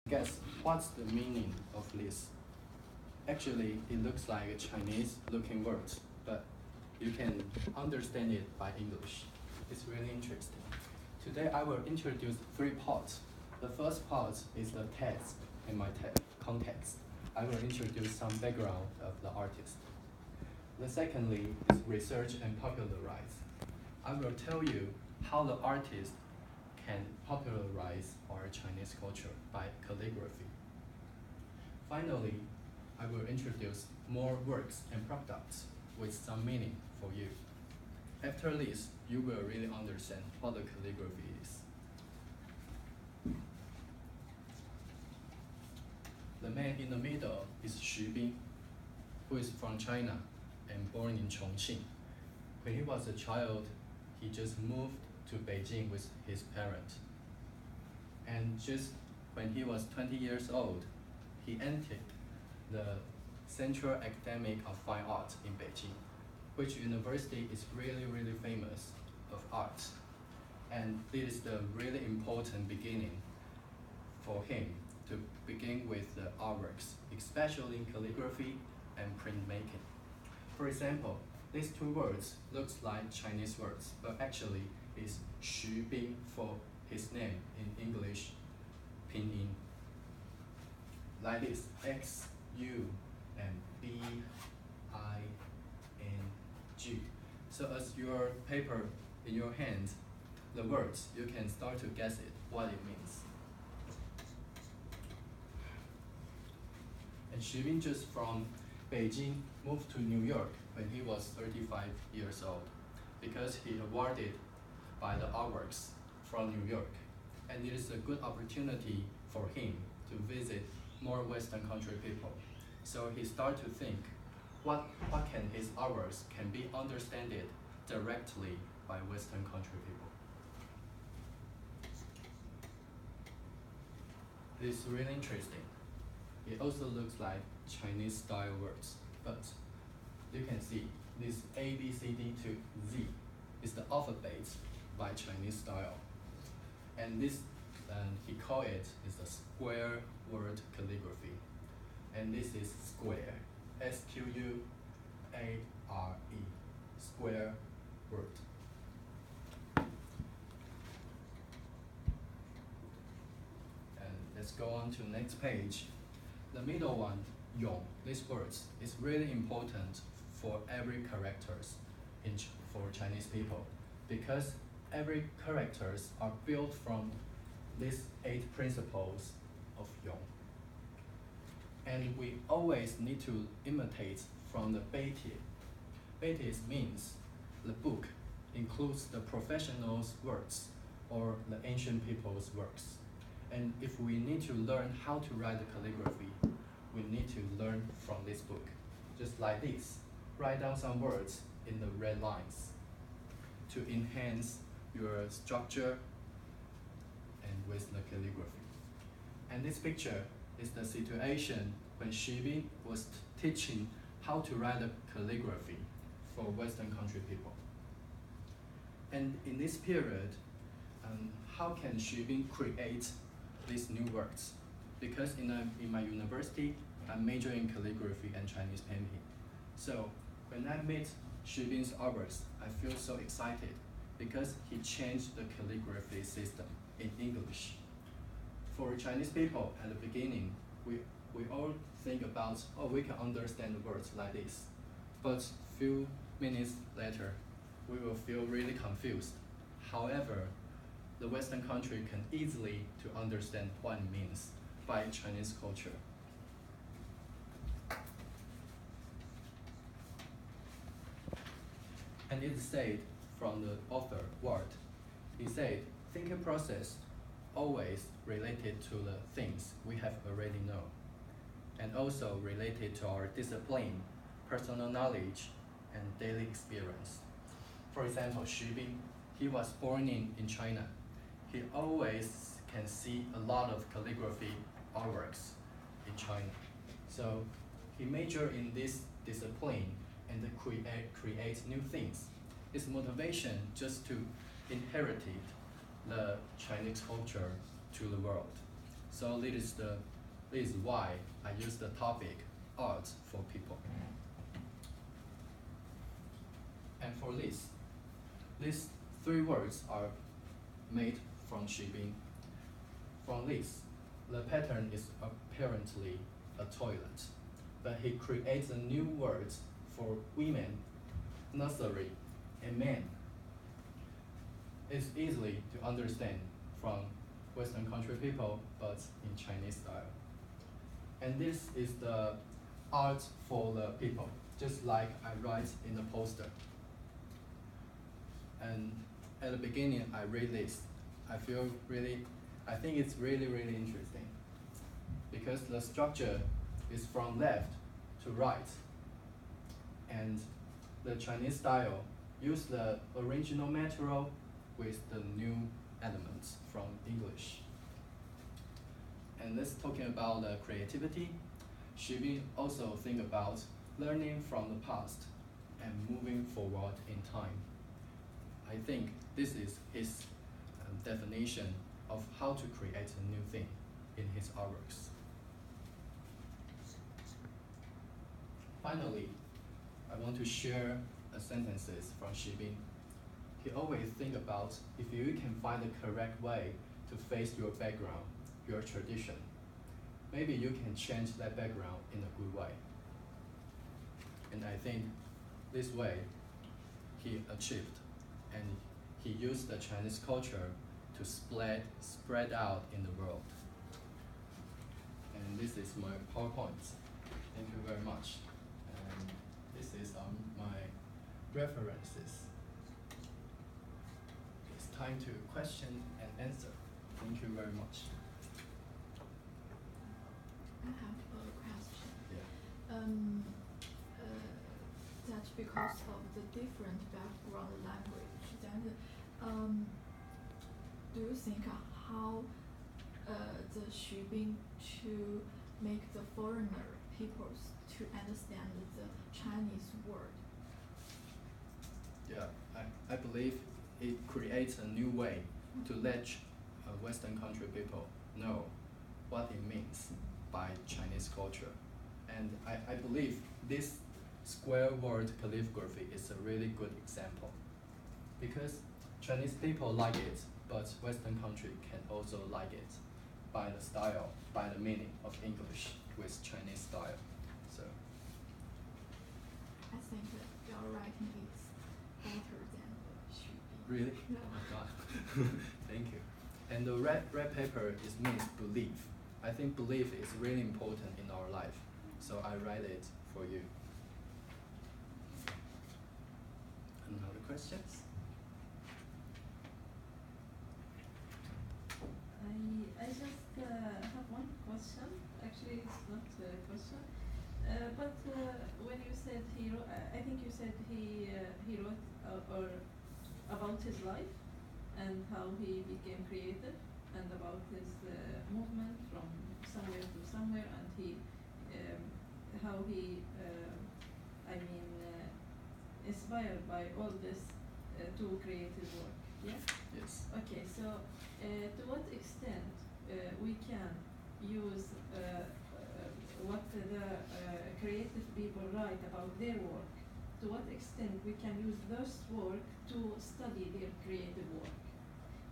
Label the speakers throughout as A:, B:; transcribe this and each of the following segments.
A: Guess what's the meaning of this? Actually, it looks like a Chinese looking word, but you can understand it by English. It's really interesting. Today I will introduce three parts. The first part is the text and my context. I will introduce some background of the artist. The secondly is research and popularize. I will tell you how the artist can popularize our Chinese culture by calligraphy. Finally, I will introduce more works and products with some meaning for you. After this, you will really understand what the calligraphy is. The man in the middle is Xu Bing, who is from China and born in Chongqing. When he was a child, he just moved to Beijing with his parents. And just when he was 20 years old, he entered the Central Academy of Fine Arts in Beijing, which university is really, really famous of art. And this is the really important beginning for him to begin with the artworks, especially in calligraphy and printmaking. For example, these two words looks like Chinese words, but actually is Xu Bing for his name in English pinyin. Like this, X, U, and B, I, N, G. So as your paper in your hand, the words, you can start to guess it, what it means. And Xu Bing just from Beijing moved to New York when he was 35 years old because he awarded by the artworks from New York. And it is a good opportunity for him to visit more Western country people. So he started to think, what can his artworks can be understood directly by Western country people. This is really interesting. It also looks like Chinese style words, but you can see this A, B, C, D to Z is the alphabet by Chinese style. And this, he called it is the square word calligraphy. And this is square, S-Q-U-A-R-E, square word. And let's go on to the next page. The middle one, Yong, these words is really important for every characters for Chinese people because every characters are built from these 8 principles of Yong. And we always need to imitate from the Beitie. Beitie means the book includes the professionals' works or the ancient people's works. And if we need to learn how to write the calligraphy, we need to learn from this book. Just like this, write down some words in the red lines to enhance your structure and with the calligraphy. And this picture is the situation when Xu Bing was teaching how to write the calligraphy for Western country people. And in this period, how can Xu Bing create these new works? Because in my university, I'm majoring in calligraphy and Chinese painting. So when I meet Xu Bing's artworks, I feel so excited because he changed the calligraphy system in English. For Chinese people at the beginning, we all think about, oh, we can understand the words like this. But few minutes later, we will feel really confused. However, the Western country can easily to understand what it means by Chinese culture. And it said from the author, Ward, he said, thinking process always related to the things we have already known, and also related to our discipline, personal knowledge, and daily experience. For example, Xu Bing, he was born in China. He always can see a lot of calligraphy artworks in China. So he majored in this discipline and create new things. His motivation just to inherit the Chinese culture to the world. So this is why I use the topic art for people. And for this, these three words are made from Xubing. From this, the pattern is apparently a toilet, but he creates a new word for women, nursery, and men. It's easy to understand from Western country people, but in Chinese style. And this is the art for the people, just like I write in the poster. And at the beginning, I read this. I think it's really interesting because the structure is from left to right. And the Chinese style use the original material with the new elements from English. And let's talking about the creativity. Xubing also think about learning from the past and moving forward in time. I think this is his definition of how to create a new thing in his artworks. Finally, I want to share a sentences from Xubing. He always think about if you can find the correct way to face your background, your tradition, maybe you can change that background in a good way. And I think this way he achieved, and he used the Chinese culture to spread out in the world. And this is my PowerPoint. Thank you very much. And this is my references. It's time to question and answer. Thank you very much.
B: I have a question.
A: Yeah.
B: That because of the different background language, then do you think how the Xubing to make the foreigner peoples to understand the Chinese word?
A: Yeah, I believe it creates a new way to let Western country people know what it means by Chinese culture. And I believe this square word calligraphy is a really good example because Chinese people like it, but Western country can also like it by the style, by the meaning of English with Chinese style. So
B: I think that your writing is better than the Xubing.
A: really?
B: Yeah.
A: Oh my God. Thank you. And the red paper is means belief. I think belief is really important in our life. So I write it for you. Another questions?
C: I just have one question. Actually, it's not a question. But when you said he wrote, I think you said he wrote or about his life and how he became creative and about his movement from somewhere to somewhere and he how he inspired by all this to creative work. Yeah.
A: Yes.
C: Okay, so to what extent we can use what the creative people write about their work? To what extent we can use those work to study their creative work?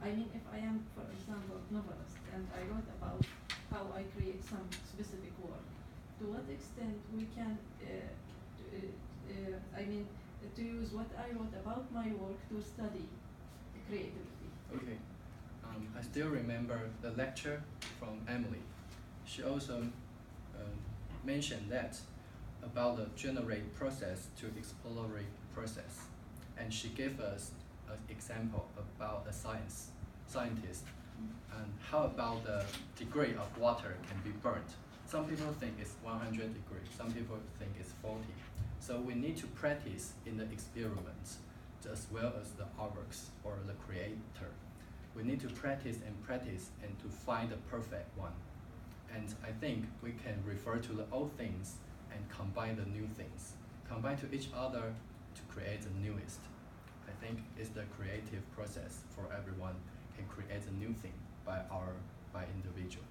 C: I mean, if I am, for example, novelist and I wrote about how I create some specific work, to what extent we can, to use what I wrote about my work to study creativity.
A: Okay. I still remember the lecture from Emily. She also mentioned that about the generate process to exploratory process. And she gave us an example about a scientist and how about the degree of water can be burnt. Some people think it's 100 degrees, some people think it's 40. So we need to practice in the experiments as well as the artworks or the creator. We need to practice and to find the perfect one. And I think we can refer to the old things and combine the new things, combine to each other to create the newest. I think it's the creative process for everyone can create a new thing by individual.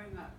D: very much.